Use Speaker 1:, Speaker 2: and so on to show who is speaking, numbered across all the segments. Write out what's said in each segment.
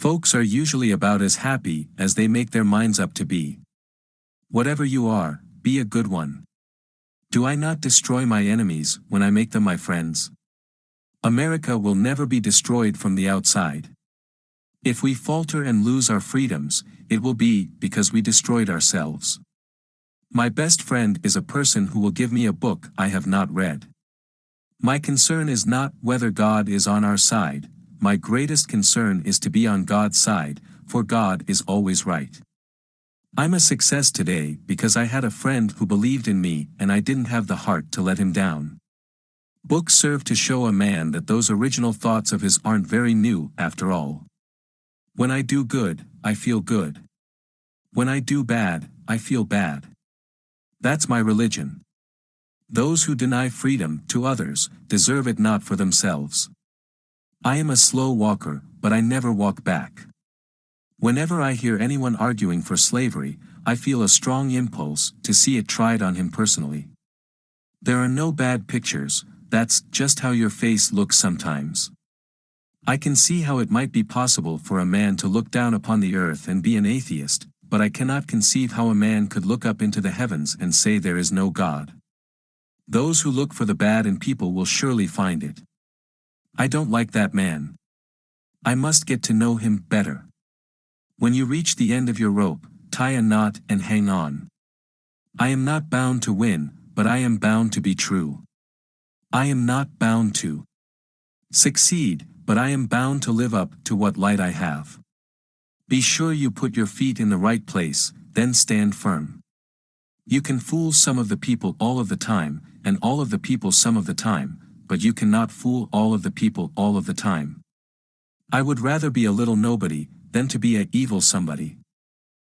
Speaker 1: Folks are usually about as happy as they make their minds up to be. Whatever you are, be a good one. Do I not destroy my enemies when I make them my friends? America will never be destroyed from the outside. If we falter and lose our freedoms, it will be because we destroyed ourselves. My best friend is a person who will give me a book I have not read. My concern is not whether God is on our side, my greatest concern is to be on God's side, for God is always right. I'm a success today because I had a friend who believed in me and I didn't have the heart to let him down. Books serve to show a man that those original thoughts of his aren't very new after all. When I do good, I feel good. When I do bad, I feel bad. That's my religion. Those who deny freedom to others deserve it not for themselves. I am a slow walker, but I never walk back. Whenever I hear anyone arguing for slavery, I feel a strong impulse to see it tried on him personally. There are no bad pictures, that's just how your face looks sometimes. I can see how it might be possible for a man to look down upon the earth and be an atheist, but I cannot conceive how a man could look up into the heavens and say there is no God. Those who look for the bad in people will surely find it. I don't like that man. I must get to know him better. When you reach the end of your rope, tie a knot and hang on. I am not bound to win, but I am bound to be true. I am not bound to succeed, but I am bound to live up to what light I have. Be sure you put your feet in the right place, then stand firm. You can fool some of the people all of the time, and all of the people some of the time, but you cannot fool all of the people all of the time. I would rather be a little nobody than to be a evil somebody.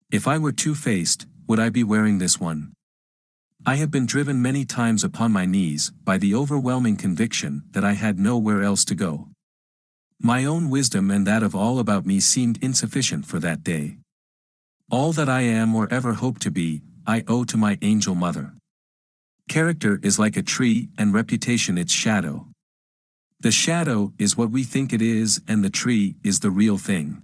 Speaker 1: If I were two-faced, would I be wearing this one? I have been driven many times upon my knees by the overwhelming conviction that I had nowhere else to go. My own wisdom and that of all about me seemed insufficient for that day. All that I am or ever hope to be, I owe to my angel mother. Character is like a tree and reputation its shadow. The shadow is what we think it is and the tree is the real thing.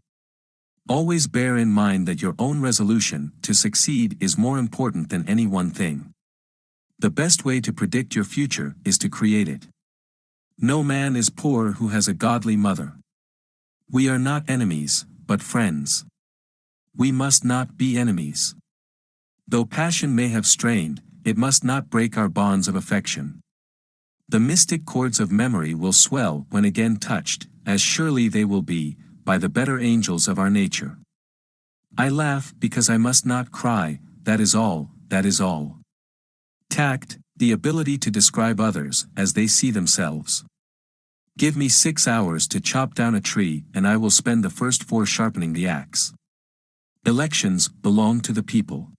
Speaker 1: Always bear in mind that your own resolution to succeed is more important than any one thing. The best way to predict your future is to create it. No man is poor who has a godly mother. We are not enemies, but friends. We must not be enemies. Though passion may have strained, it must not break our bonds of affection. The mystic chords of memory will swell when again touched, as surely they will be, by the better angels of our nature. I laugh because I must not cry, that is all, that is all. Tact, the ability to describe others as they see themselves. Give me 6 hours to chop down a tree and I will spend the first 4 sharpening the axe. Elections belong to the people.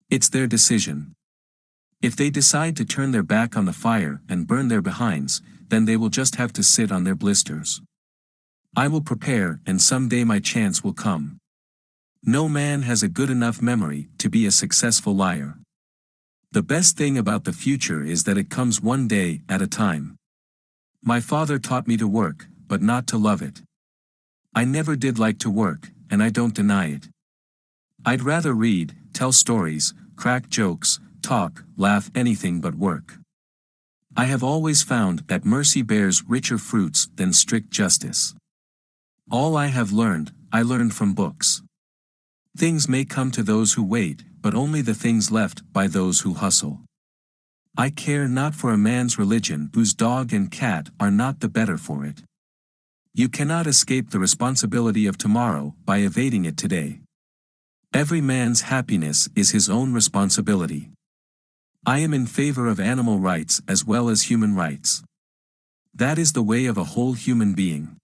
Speaker 1: It's their decision. If they decide to turn their back on the fire and burn their behinds, then they will just have to sit on their blisters. I will prepare and someday my chance will come. No man has a good enough memory to be a successful liar. The best thing about the future is that it comes one day at a time. My father taught me to work, but not to love it. I never did like to work, and I don't deny it. I'd rather read, tell stories, crack jokes, talk, laugh, anything but work. I have always found that mercy bears richer fruits than strict justice. All I have learned, I learned from books. Things may come to those who wait, but only the things left by those who hustle. I care not for a man's religion whose dog and cat are not the better for it. You cannot escape the responsibility of tomorrow by evading it today. Every man's happiness is his own responsibility. I am in favor of animal rights as well as human rights. That is the way of a whole human being.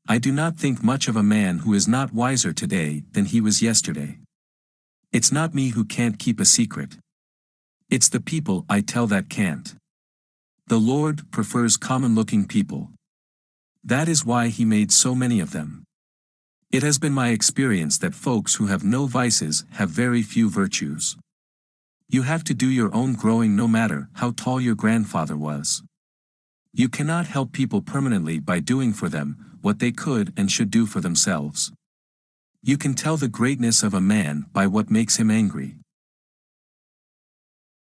Speaker 1: I do not think much of a man who is not wiser today than he was yesterday. It's not me who can't keep a secret. It's the people I tell that can't. The Lord prefers common-looking people. That is why he made so many of them. It has been my experience that folks who have no vices have very few virtues. You have to do your own growing no matter how tall your grandfather was. You cannot help people permanently by doing for them what they could and should do for themselves. You can tell the greatness of a man by what makes him angry.